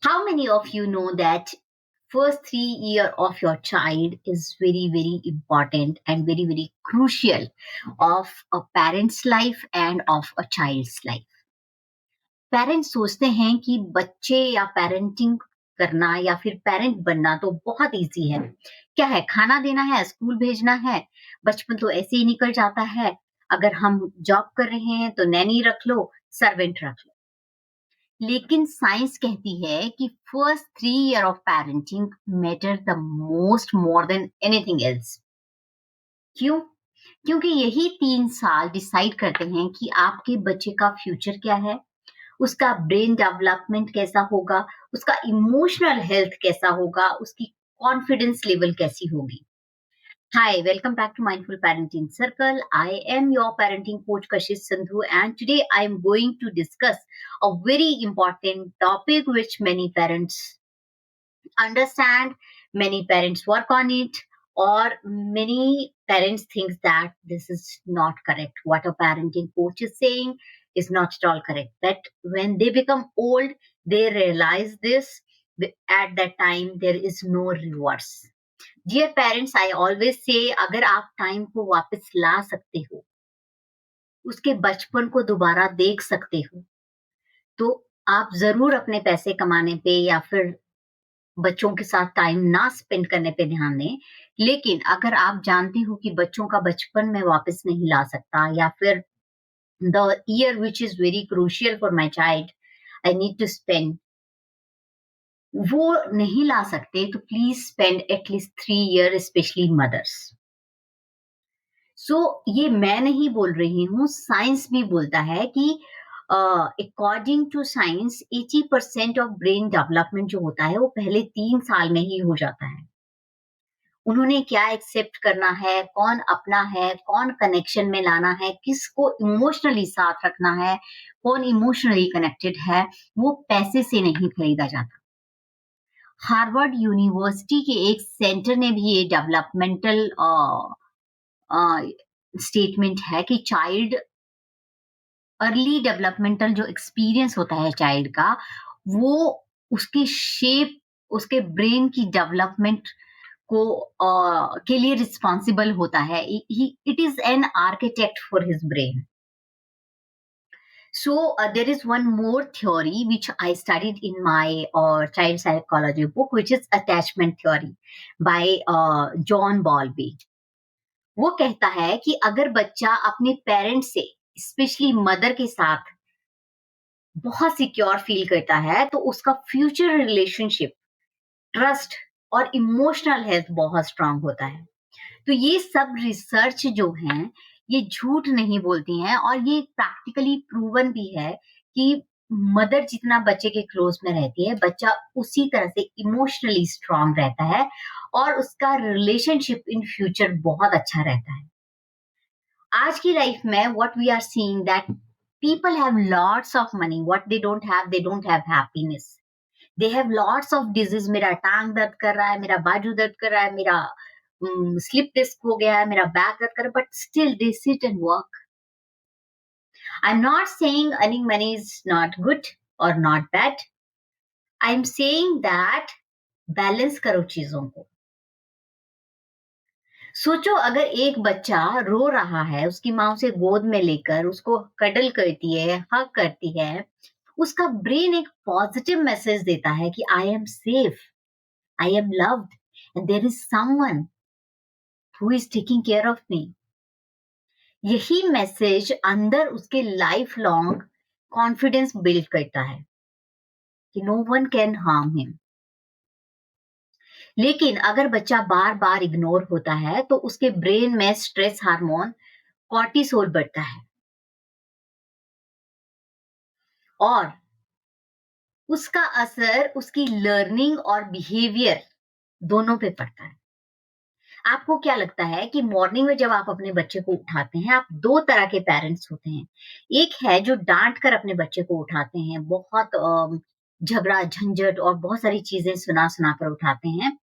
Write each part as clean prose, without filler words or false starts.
How many of you know that first 3 year of your child is very important and very crucial of a parent's life and of a child's life. Parents सोचते हैं कि बच्चे या parenting करना या फिर parent बनना तो बहुत इजी है। क्या है, खाना देना है, स्कूल भेजना है, बचपन तो ऐसे ही निकल जाता है। अगर हम जॉब कर रहे हैं तो नैनी रख लो, सर्वेंट रख लो। लेकिन साइंस कहती है कि first 3 year of parenting matter the most more than anything else. क्यों? क्योंकि यही 3 साल डिसाइड करते हैं कि आपके बच्चे का फ्यूचर क्या है, उसका ब्रेन डेवलपमेंट कैसा होगा, उसका इमोशनल हेल्थ कैसा होगा, उसकी कॉन्फिडेंस लेवल कैसी होगी। Hi, welcome back to Mindful Parenting Circle. I am your parenting coach Kashish Sandhu, and today I am going to discuss a very important topic which many parents understand, many parents work on it, or many parents think that this is not correct. What a parenting coach is saying is not at all correct. That when they become old, they realize this. At that time, there is no reverse. Dear parents, I always say अगर आप time को वापस ला सकते हो, उसके बचपन को दोबारा देख सकते हो, तो आप जरूर अपने पैसे कमाने पे या फिर बच्चों के साथ टाइम ना स्पेंड करने पे ध्यान दें। लेकिन अगर आप जानते हो कि बच्चों का बचपन में वापस नहीं ला सकता, या फिर the year which is very crucial for my child I need to spend, वो नहीं ला सकते, तो please spend at least 3 year, specially mothers. ये मैं नहीं बोल रही हूँ, साइंस भी बोलता है कि according to science 80% of brain development जो होता है वो पहले 3 साल में ही हो जाता है। उन्होंने क्या एक्सेप्ट करना है, कौन अपना है, कौन कनेक्शन में लाना है, किसको इमोशनली साथ रखना है, कौन इमोशनली कनेक्टेड है, वो पैसे से नहीं खरीदा जाता। हार्वर्ड यूनिवर्सिटी के एक सेंटर ने भी ये डेवलपमेंटल स्टेटमेंट है कि चाइल्ड अर्ली डेवलपमेंटल जो एक्सपीरियंस होता है चाइल्ड का, वो उसकी शेप, उसके ब्रेन की डेवलपमेंट को के लिए रिस्पॉन्सिबल होता है। It is an architect for his brain. So there is one more theory which I studied in my child psychology book, which is attachment theory by John Bowlby. वो कहता है कि अगर बच्चा अपने पेरेंट्स से, स्पेशली मदर के साथ बहुत सिक्योर फील करता है, तो उसका फ्यूचर रिलेशनशिप, ट्रस्ट और इमोशनल हेल्थ बहुत स्ट्रांग होता है। तो ये सब रिसर्च जो हैं, ये झूठ नहीं बोलती हैं, और ये प्रैक्टिकली प्रूवन भी है कि मदर जितना बच्चे के क्लोज में रहती है, बच्चा उसी तरह से इमोशनली स्ट्रांग रहता है और उसका रिलेशनशिप इन फ्यूचर बहुत अच्छा रहता है। आज की लाइफ में what we are seeing that people have lots of money, what they don't have happiness. They have lots of disease. मेरा टांग दर्द कर रहा है, मेरा बाजू दर्द कर रहा है, मेरा स्लिप डिस्क हो गया है, मेरा बैक दर्द कर रहा है, but still they sit and work. I'm not saying earning money is not good or not bad. I'm saying that balance करो चीजों को। सोचो, अगर एक बच्चा रो रहा है, उसकी माँ उसे गोद में लेकर उसको कडल करती है, हग करती है, उसका ब्रेन एक पॉजिटिव मैसेज देता है कि I am safe, I am loved and there is someone who is taking care of me. यही मैसेज अंदर उसके लाइफ लॉन्ग कॉन्फिडेंस बिल्ड करता है कि no one can harm him. लेकिन अगर बच्चा बार बार इग्नोर होता है, तो उसके ब्रेन में स्ट्रेस हार्मोन कॉर्टिसोल बढ़ता है और उसका असर उसकी लर्निंग और बिहेवियर दोनों पे पड़ता है। आपको क्या लगता है कि मॉर्निंग में जब आप अपने बच्चे को उठाते हैं, आप दो तरह के पेरेंट्स होते हैं। एक है जो डांट कर अपने बच्चे को उठाते हैं, बहुत झगड़ा झंझट और बहुत सारी चीजें सुना सुना कर उठाते हैं,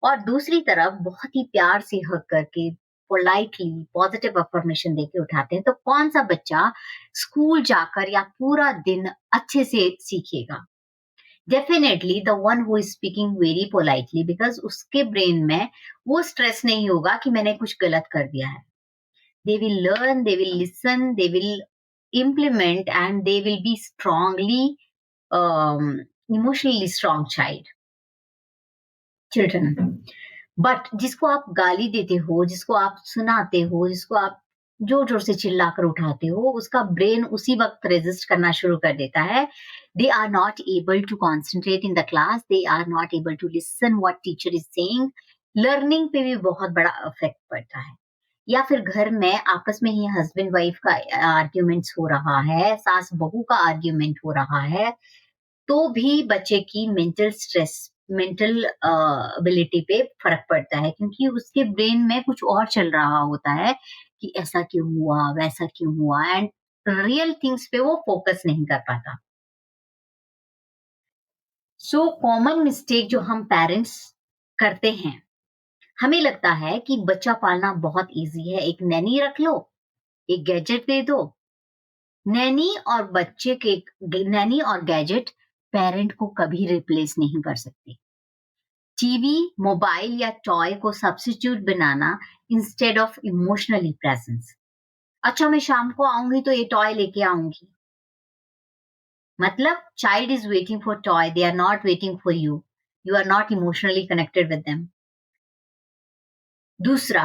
और दूसरी तरफ बहुत ही प्यार से हग करके, पोलाइटली पॉजिटिव अफर्मेशन देके उठाते हैं। तो कौन सा बच्चा स्कूल जाकर या पूरा दिन अच्छे से सीखेगा? Definitely the one who is speaking very politely, because उसके ब्रेन में वो स्ट्रेस नहीं होगा कि मैंने कुछ गलत कर दिया है. They will learn, they will listen, they will implement, and they will be strongly, um, emotionally strong children. But जिसको आप गाली देते हो, जिसको आप सुनाते हो, जिसको आप जोर-जोर से चिल्लाकर उठाते हो, उसका ब्रेन उसी वक़्त रेज़िस्ट करना शुरू कर देता है. They are not able to concentrate in the class, they are not able to listen what teacher is saying. Learning पे भी बहुत बड़ा इफ़ेक्ट पड़ता है. या फिर घर में आपस में ही हस्बैंड वाइफ का आर्ग्यूमेंट्स हो रहा है, सास-बहू का आर्ग्यूमेंट हो रहा है, तो भी बच्चे की मेंटल एबिलिटी पे फ़र्क पड़ता है, क्योंकि उसके ब्रेन में कुछ और चल रहा होता है कि ऐसा क्यों हुआ, वैसा क्यों हुआ, एंड रियल थिंग्स पे वो फ़ोकस नहीं कर पाता. सो कॉमन मिस्टेक जो हम पेरेंट्स करते हैं, हमें लगता है कि बच्चा पालना बहुत ईज़ी है, एक नैनी रख लो, एक गैजेट दे दो. नैनी और बच्चे के नैनी और गैजेट पेरेंट को कभी रिप्लेस नहीं कर सकते. टीवी, मोबाइल या टॉय को substitute banana instead of emotionally presence. अच्छा, मैं शाम को आऊंगी तो ये टॉय लेके आऊंगी. मतलब child is waiting for toy, they are not waiting for you. You are not emotionally connected with them. दूसरा,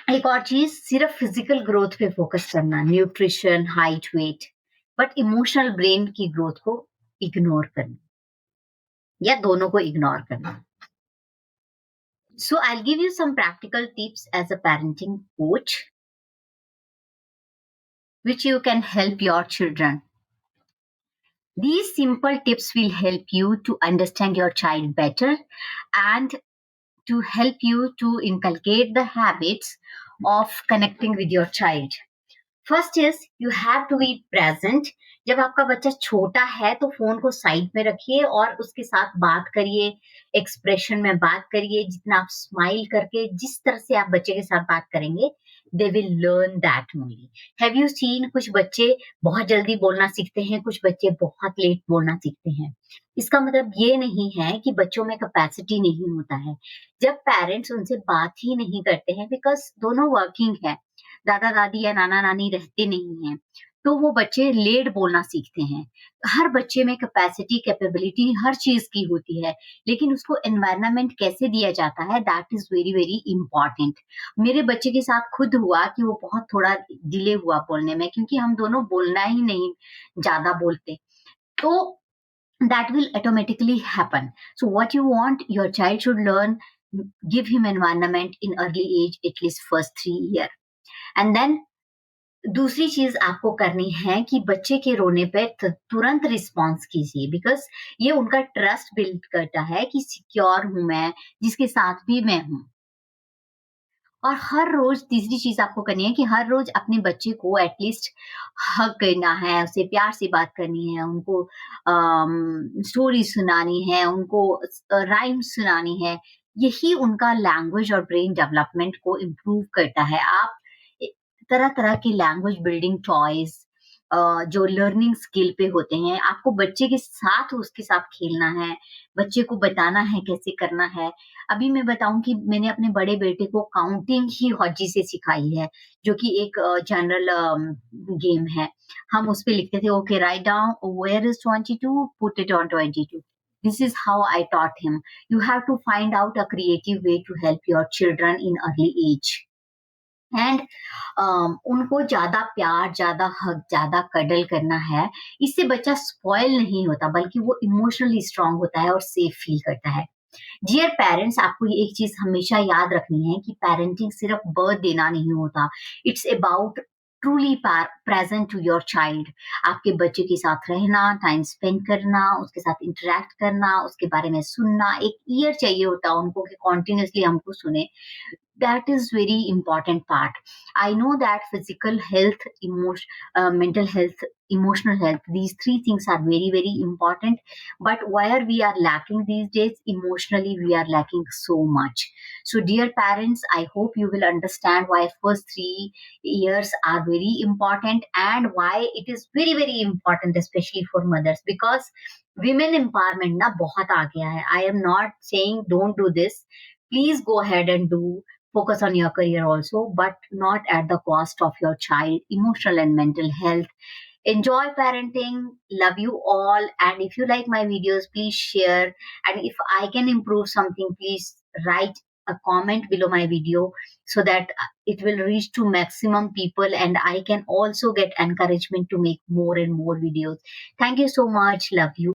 एक और चीज, सिर्फ फिजिकल ग्रोथ पे फोकस करना, nutrition, height, weight, but emotional brain की ग्रोथ को इग्नोर करना या दोनों को इग्नोर करना. So I'll give you some practical tips as a parenting coach, which you can help your children. These simple tips will help you to understand your child better and to help you to inculcate the habits of connecting with your child. First is you have to be present. जब आपका बच्चा छोटा है तो phone को side में रखिए और उसके साथ बात करिए, एक्सप्रेशन में बात करिए. जितना आप स्माइल करके जिस तरह से आप बच्चे के साथ बात करेंगे, they will learn that only. Have you seen, कुछ बच्चे बहुत जल्दी बोलना सीखते हैं, कुछ बच्चे बहुत लेट बोलना सीखते हैं. इसका मतलब ये नहीं है कि बच्चों में कैपेसिटी नहीं होता है. जब पेरेंट्स उनसे बात ही नहीं करते हैं, बिकॉज दोनों वर्किंग है, दादा-दादी या नाना-नानी रहते नहीं हैं, तो वो बच्चे लेट बोलना सीखते हैं. हर बच्चे में कैपेसिटी, कैपेबिलिटी हर चीज़ की होती है, लेकिन उसको एनवायरनमेंट कैसे दिया जाता है, that is very, very important. मेरे बच्चे के साथ खुद हुआ कि वो बहुत थोड़ा डिले हुआ बोलने में, क्योंकि हम दोनों बोलना ही नहीं ज़्यादा बोलते. तो that will automatically happen. So what you want, your child should learn, give him environment in early age, at least first 3 year. And then दूसरी चीज आपको करनी है कि बच्चे के रोने पे तुरंत रिस्पॉन्स कीजिए, बिकॉज ये उनका ट्रस्ट बिल्ड करता है कि सिक्योर हूं मैं, जिसके साथ भी मैं हूं. और हर रोज तीसरी चीज आपको करनी है कि हर रोज अपने बच्चे को एटलीस्ट हग करना है, उसे प्यार से बात करनी है, उनको स्टोरी सुनानी है, उनको राइम सुनानी है. यही उनका लैंग्वेज और ब्रेन डेवलपमेंट को इम्प्रूव करता है. आप तरह तरह के लैंग्वेज बिल्डिंग टॉयज जो लर्निंग स्किल पे होते हैं, आपको बच्चे के साथ उसके साथ खेलना है, बच्चे को बताना है कैसे करना है. अभी मैं बताऊं कि मैंने अपने बड़े बेटे को काउंटिंग ही हौजी से सिखाई है, जो कि एक जनरल गेम है. हम उस पे लिखते थे, okay write down where is 22, put it on 22. This is how I taught him. You have to find out a creative way to help your children in early age. And उनको ज्यादा प्यार, ज्यादा हक, ज्यादा कडल करना है. इससे बच्चा स्पॉइल नहीं होता, बल्कि वो इमोशनली स्ट्रांग होता है और सेफ फील करता है. डियर पेरेंट्स, आपको ये एक चीज हमेशा याद रखनी है कि पेरेंटिंग सिर्फ बर्थ देना नहीं होता. It's about truly present to your child. आपके बच्चे के साथ रहना, टाइम स्पेंड करना, उसके साथ इंटरेक्ट करना, उसके बारे में सुनना. एक ईयर चाहिए होता है उनको कि कॉन्टिन्यूसली हमको सुने. That is very important part. I know that physical health, mental health, emotional health, these three things are very, very important. But where we are lacking these days, emotionally we are lacking so much. So dear parents, I hope you will understand why first 3 years are very important, and why it is very, very important, especially for mothers, because women empowerment ना बहुत आ गया है. I am not saying don't do this. Please go ahead and do focus on your career also, but not at the cost of your child emotional and mental health. Enjoy parenting. Love you all. And if you like my videos, please share. And if I can improve something, please write a comment below my video so that it will reach to maximum people and I can also get encouragement to make more and more videos. Thank you so much. Love you.